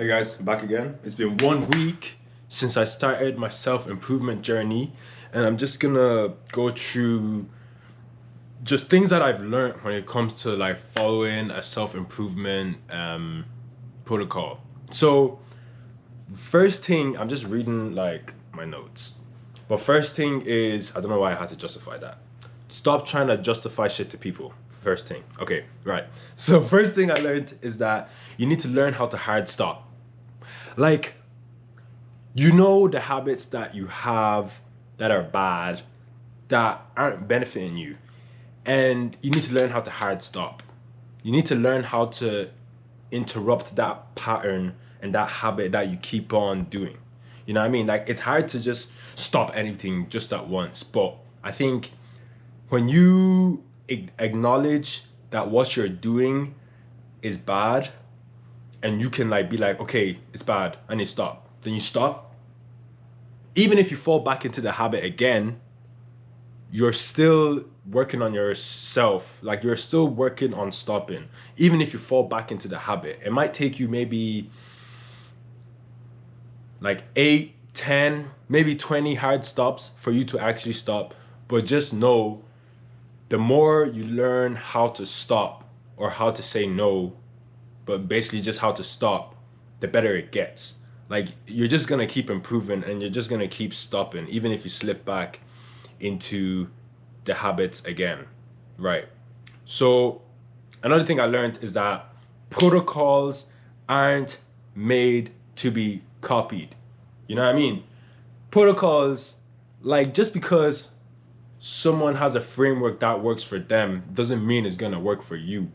Hey guys, back again. It's been 1 week since I started my self-improvement journey, and I'm just gonna go through just things that I've learned when it comes to like following a self-improvement protocol. So first thing, I'm just reading like my notes. But first thing is, I don't know why I had to justify that. Stop trying to justify shit to people. First thing. Okay, right. So first thing I learned is that you need to learn how to hard stop. Like, you know the habits that you have that are bad, that aren't benefiting you. And you need to learn how to hard stop. You need to learn how to interrupt that pattern and that habit that you keep on doing. You know what I mean? Like, it's hard to just stop anything just at once. But I think when you acknowledge that what you're doing is bad, and you can like be like, okay, it's bad, I need to stop. Then you stop. Even if you fall back into the habit again, you're still working on yourself. Like, you're still working on stopping. Even if you fall back into the habit, it might take you maybe like 8, 10, maybe 20 hard stops for you to actually stop. But just know, the more you learn how to stop or how to say no, but basically just how to stop, the better it gets. Like, you're just gonna keep improving and you're just gonna keep stopping, even if you slip back into the habits again, right? So another thing I learned is that protocols aren't made to be copied. You know what I mean? Protocols, like, just because someone has a framework that works for them doesn't mean it's gonna work for you.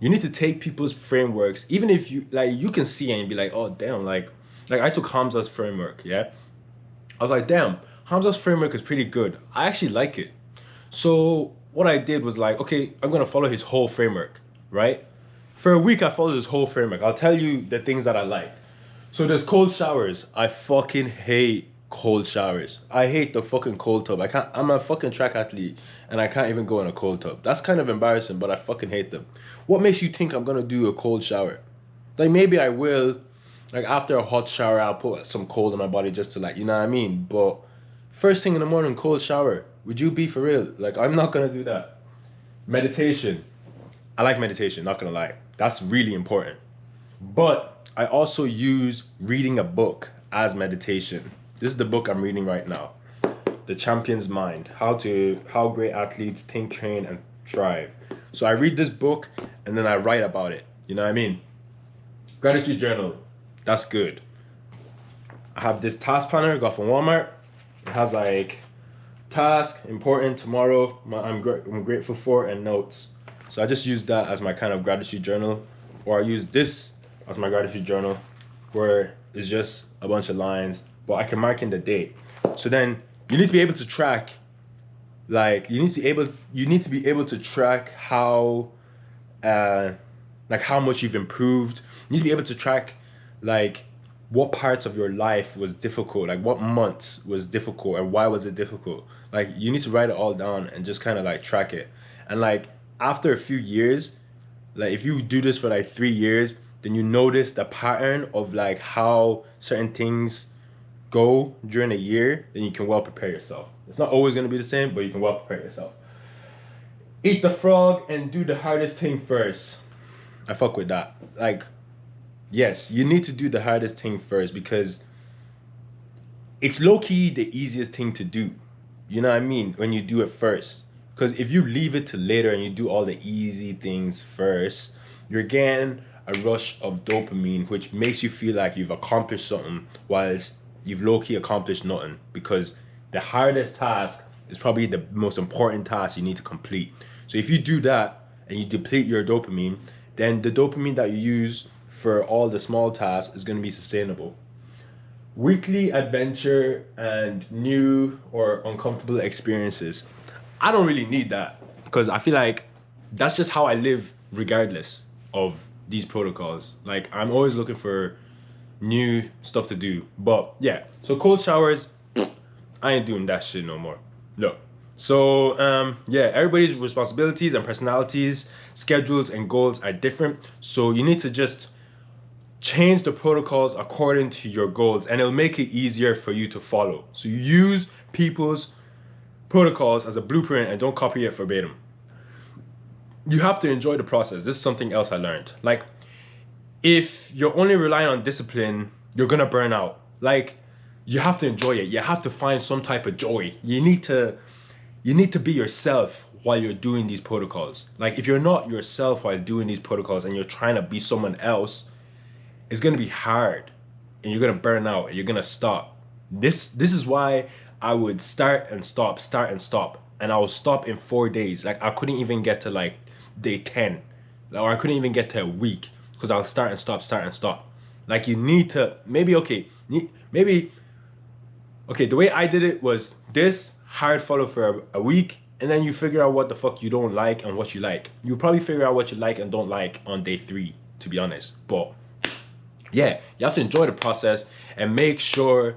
You need to take people's frameworks, even if you like, you can see and be like, oh damn, like I took Hamza's framework, yeah. I was like, damn, Hamza's framework is pretty good. I actually like it. So what I did was like, okay, I'm gonna follow his whole framework, right? For a week I followed his whole framework. I'll tell you the things that I liked. So there's cold showers. I fucking hate cold showers. I hate the fucking cold tub. I'm a fucking track athlete and I can't even go in a cold tub. That's kind of embarrassing, but I fucking hate them. What makes you think I'm gonna do a cold shower? Like, maybe I will. Like, after a hot shower, I'll put some cold on my body just to, like, you know what I mean? But first thing in the morning, cold shower. Would you be for real? Like, I'm not gonna do that. Meditation. I like meditation, not gonna lie. That's really important. But I also use reading a book as meditation. This is the book I'm reading right now. The Champion's Mind. How great athletes think, train, and thrive. So I read this book and then I write about it. You know what I mean? Gratitude journal. That's good. I have this task planner I got from Walmart. It has like task, important, tomorrow, I'm grateful for, and notes. So I just use that as my kind of gratitude journal. Or I use this as my gratitude journal, where it's just a bunch of lines, but I can mark in the date. So then you need to be able to track, like, you need to be able to track how like how much you've improved. You need to be able to track like what parts of your life was difficult, like what months was difficult and why was it difficult. Like, you need to write it all down and just kind of like track it. And like, after a few years, like if you do this for like 3 years, then you notice the pattern of like how certain things go during a year, then you can well prepare yourself. It's not always going to be the same, but you can well prepare yourself. Eat the frog and do the hardest thing first. I fuck with that. Like, yes, you need to do the hardest thing first because it's low-key the easiest thing to do. You know what I mean? When you do it first. Because if you leave it to later and you do all the easy things first, you're getting a rush of dopamine, which makes you feel like you've accomplished something whilst you've low-key accomplished nothing, because the hardest task is probably the most important task you need to complete. So if you do that and you deplete your dopamine, then the dopamine that you use for all the small tasks is going to be sustainable. Weekly adventure and new or uncomfortable experiences. I don't really need that because I feel like that's just how I live regardless of these protocols. Like, I'm always looking for new stuff to do. But yeah, so cold showers, I ain't doing that shit no more. Look. So yeah, everybody's responsibilities and personalities, schedules and goals are different. So you need to just change the protocols according to your goals, and it'll make it easier for you to follow. So you use people's protocols as a blueprint and don't copy it verbatim. You have to enjoy the process. This is something else I learned. Like, if you're only relying on discipline, you're gonna burn out. Like, you have to enjoy it. You have to find some type of joy. You need to be yourself while you're doing these protocols. Like, if you're not yourself while doing these protocols and you're trying to be someone else, it's gonna be hard and you're gonna burn out and you're gonna stop. This is why I would start and stop, and I will stop in 4 days. Like, I couldn't even get to like day 10, or I couldn't even get to a week, because I'll start and stop. Like, you need to maybe okay, the way I did it was this: hard follow for a week, and then you figure out what the fuck you don't like and what you like. You probably figure out what you like and don't like on day 3, to be honest. But yeah, you have to enjoy the process and make sure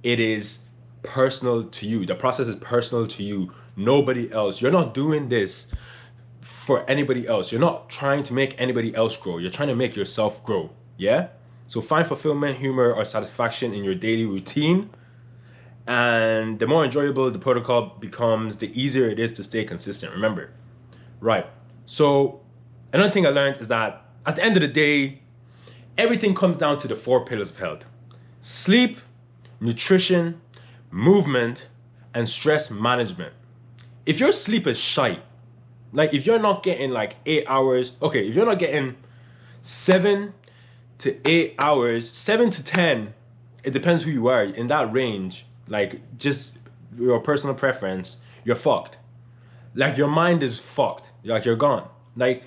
it is personal to you. The process is personal to you, nobody else. You're not doing this for anybody else. You're not trying to make anybody else grow. You're trying to make yourself grow. Yeah? So find fulfillment, humor, or satisfaction in your daily routine. And the more enjoyable the protocol becomes, the easier it is to stay consistent. Remember. Right. So another thing I learned is that at the end of the day, everything comes down to the 4 pillars of health: sleep, nutrition, movement, and stress management. If your sleep is shite, like if you're not getting like 8 hours, okay, if you're not getting 7 to 8 hours, 7 to 10, it depends who you are, in that range, like just your personal preference, you're fucked. Like, your mind is fucked. Like, you're gone. Like,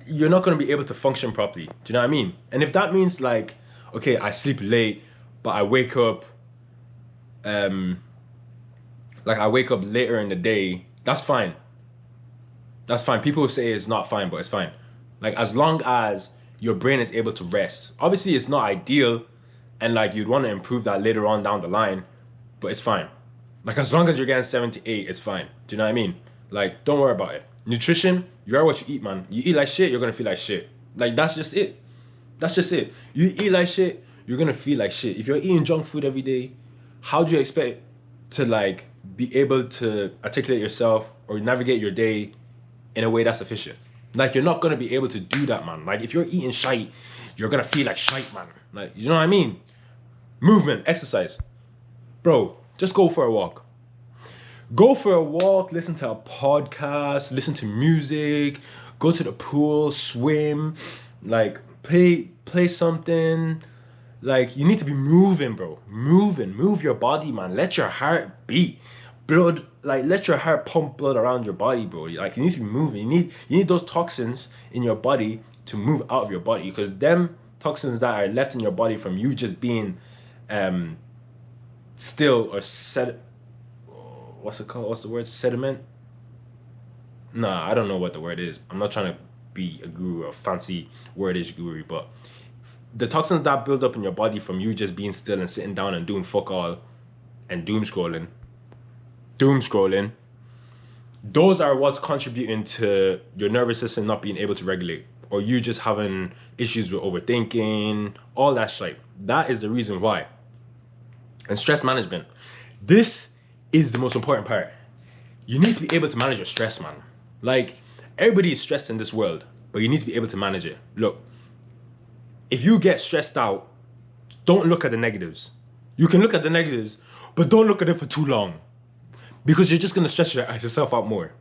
you're not going to be able to function properly. Do you know what I mean? And if that means like, okay, I sleep late, but I wake up, later in the day, that's fine. That's fine. People say it's not fine, but it's fine. Like, as long as your brain is able to rest. Obviously, it's not ideal, and like, you'd want to improve that later on down the line, but it's fine. Like, as long as you're getting 7 to 8, it's fine. Do you know what I mean? Like, don't worry about it. Nutrition, you are what you eat, man. You eat like shit, you're gonna feel like shit. Like, that's just it. That's just it. You eat like shit, you're gonna feel like shit. If you're eating junk food every day, how do you expect to like be able to articulate yourself or navigate your day in a way that's efficient? Like, you're not gonna be able to do that, man. Like, if you're eating shite, you're gonna feel like shite, man. Like, you know what I mean? Movement, exercise. Bro, just go for a walk. Go for a walk, listen to a podcast, listen to music, go to the pool, swim, like play something. Like, you need to be moving, bro. Move your body, man. Let your heart beat. Blood, like, let your heart pump blood around your body, bro. Like, you need to be moving. You need those toxins in your body to move out of your body, because them toxins that are left in your body from you just being still or set. What's it called? What's the word? Sediment? Nah, I don't know what the word is. I'm not trying to be a guru or fancy wordage guru, but the toxins that build up in your body from you just being still and sitting down and doing fuck all and doom scrolling, those are what's contributing to your nervous system not being able to regulate, or you just having issues with overthinking, all that shit. That is the reason why. And stress management. This is the most important part. You need to be able to manage your stress, man. Like, everybody is stressed in this world, but you need to be able to manage it. Look, if you get stressed out, don't look at the negatives. You can look at the negatives, but don't look at it for too long, because you're just gonna stress yourself out more.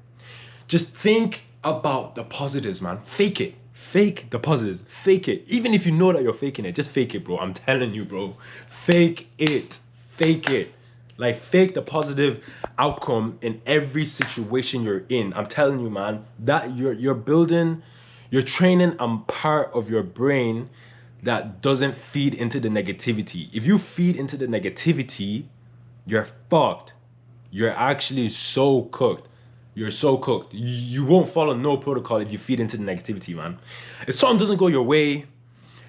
Just think about the positives, man. Fake it. Fake the positives. Fake it. Even if you know that you're faking it, just fake it, bro. I'm telling you, bro. Fake it. Fake it. Like, fake the positive outcome in every situation you're in. I'm telling you, man, that you're building, you're training a part of your brain that doesn't feed into the negativity. If you feed into the negativity, you're fucked. You're actually so cooked. You're so cooked. You won't follow no protocol if you feed into the negativity, man. If something doesn't go your way,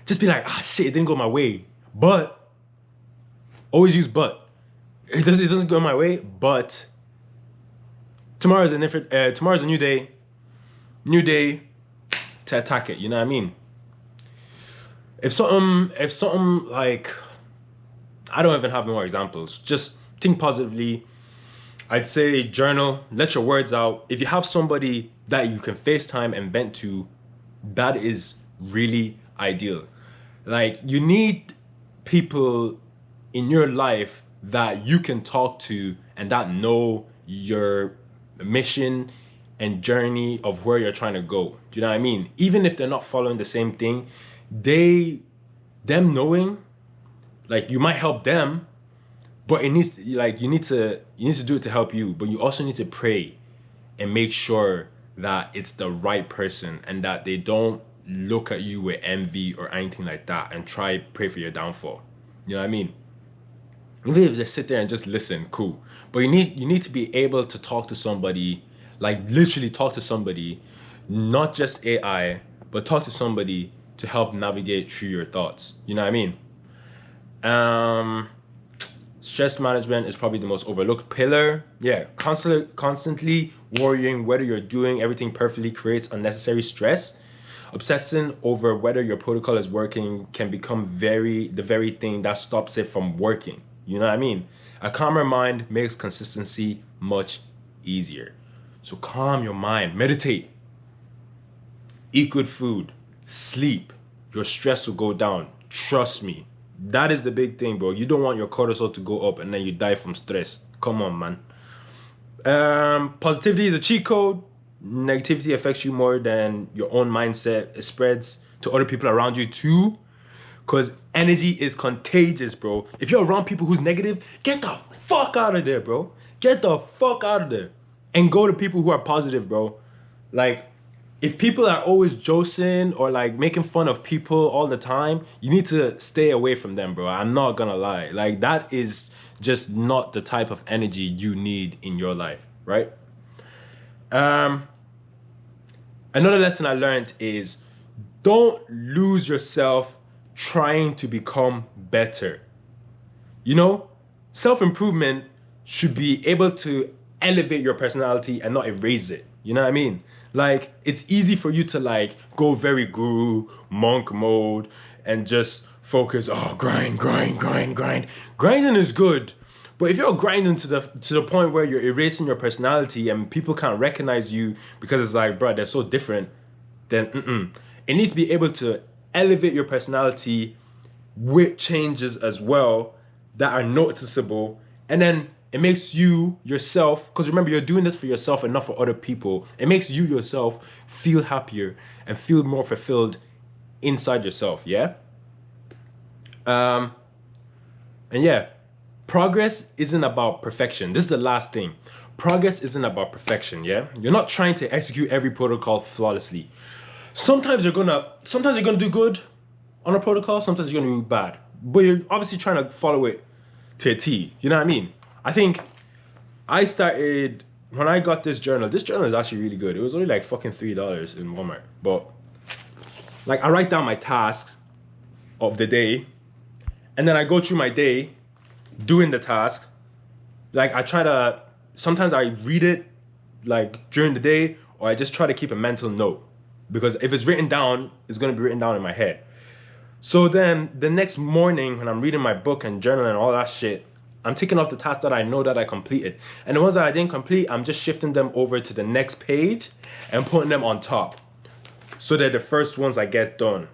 just be like, shit, it didn't go my way. But, always use but. It doesn't go my way, but tomorrow's a new day to attack it. You know what I mean? If something like, I don't even have more examples. Just think positively. I'd say journal, let your words out. If you have somebody that you can FaceTime and vent to, that is really ideal. Like, you need people in your life that you can talk to and that know your mission and journey of where you're trying to go. Do you know what I mean? Even if they're not following the same thing, they them knowing, like, you might help them, but it needs like you need to do it to help you, but you also need to pray and make sure that it's the right person and that they don't look at you with envy or anything like that and try pray for your downfall. You know what I mean? Even if they sit there and just listen, cool. But you need to be able to talk to somebody, like literally talk to somebody, not just AI, but talk to somebody to help navigate through your thoughts. You know what I mean? Um, Stress management is probably the most overlooked pillar. Yeah, constantly worrying whether you're doing everything perfectly creates unnecessary stress. Obsessing over whether your protocol is working can become the very thing that stops it from working. You know what I mean? A calmer mind makes consistency much easier. So calm your mind, meditate, eat good food, sleep. Your stress will go down. Trust me. That is the big thing, bro. You don't want your cortisol to go up and then you die from stress. Come on, man. Positivity is a cheat code. Negativity affects you more than your own mindset. It spreads to other people around you too. Because energy is contagious, bro. If you're around people who's negative, get the fuck out of there, bro. Get the fuck out of there. And go to people who are positive, bro. Like, if people are always joking or like making fun of people all the time, you need to stay away from them, bro. I'm not gonna lie. Like, that is just not the type of energy you need in your life, right? Um, Another lesson I learned is don't lose yourself trying to become better. You know, self-improvement should be able to elevate your personality and not erase it. You know what I mean? Like, it's easy for you to like go very guru monk mode and just focus, oh, grind, grind, grind, grind. Grinding is good, but if you're grinding to the point where you're erasing your personality and people can't recognize you because it's like, bro, they're so different, then it needs to be able to elevate your personality with changes as well that are noticeable, and then it makes you yourself, because remember, you're doing this for yourself and not for other people. It makes you yourself feel happier and feel more fulfilled inside yourself. Yeah. And yeah, progress isn't about perfection. This is the last thing. Progress isn't about perfection. Yeah, you're not trying to execute every protocol flawlessly. Sometimes you're gonna do good on a protocol, sometimes you're gonna do bad, but you're obviously trying to follow it to a T. You know what I mean? I think I started when I got this journal. This journal is actually really good. It was only like fucking $3 in Walmart, but like, I write down my tasks of the day, and then I go through my day doing the task. Like, sometimes I read it like during the day, or I just try to keep a mental note, because if it's written down, it's going to be written down in my head. So then the next morning when I'm reading my book and journaling and all that shit, I'm taking off the tasks that I know that I completed. And the ones that I didn't complete, I'm just shifting them over to the next page and putting them on top, so they're the first ones I get done,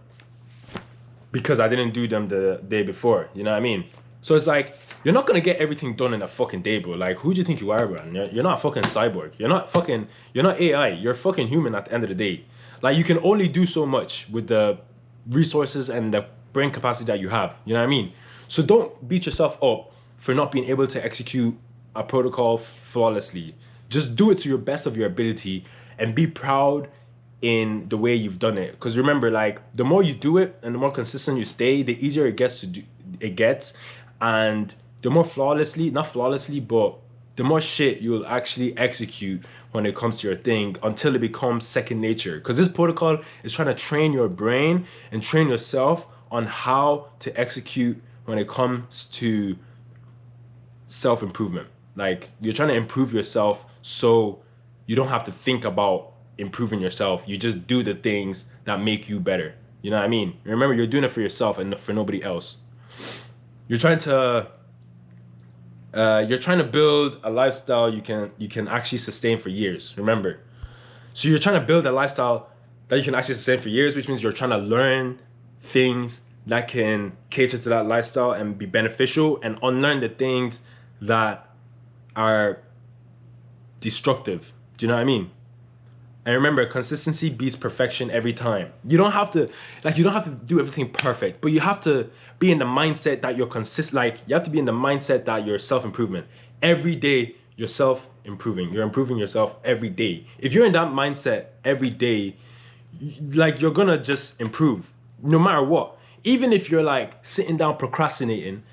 because I didn't do them the day before. You know what I mean? So it's like, you're not gonna get everything done in a fucking day, bro. Like, who do you think you are, bro? You're not a fucking cyborg. You're not AI. You're fucking human at the end of the day. Like, you can only do so much with the resources and the brain capacity that you have. You know what I mean? So don't beat yourself up for not being able to execute a protocol flawlessly. Just do it to your best of your ability and be proud in the way you've done it. Because remember, like, the more you do it and the more consistent you stay, the easier it gets, and the more not flawlessly, but the more shit you'll actually execute when it comes to your thing, until it becomes second nature. Because this protocol is trying to train your brain and train yourself on how to execute when it comes to self-improvement. Like, you're trying to improve yourself so you don't have to think about improving yourself. You just do the things that make you better. You know what I mean? Remember, you're doing it for yourself and for nobody else. You're trying to build a lifestyle you can actually sustain for years. Remember, so you're trying to build a lifestyle that you can actually sustain for years, which means you're trying to learn things that can cater to that lifestyle and be beneficial, and unlearn the things that are destructive. Do you know what I mean? And remember, consistency beats perfection every time. You don't have to do everything perfect, but you have to be in the mindset that you're you have to be in the mindset that you're self-improvement. Every day you're self-improving. You're improving yourself every day. If you're in that mindset every day, you're gonna just improve no matter what. Even if you're sitting down procrastinating,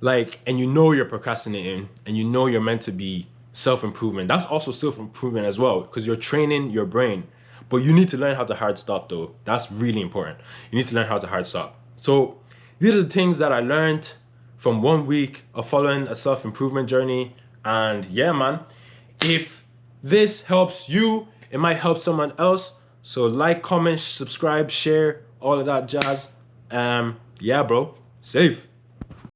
and you're procrastinating and you're meant to be self-improvement, that's also self-improvement as well, because you're training your brain. But you need to learn how to hard stop, though. That's really important. You need to learn how to hard stop. So these are the things that I learned from 1 week of following a self-improvement journey. And yeah, man, if this helps you, it might help someone else. So like, comment, subscribe, share, all of that jazz. Yeah, bro, safe.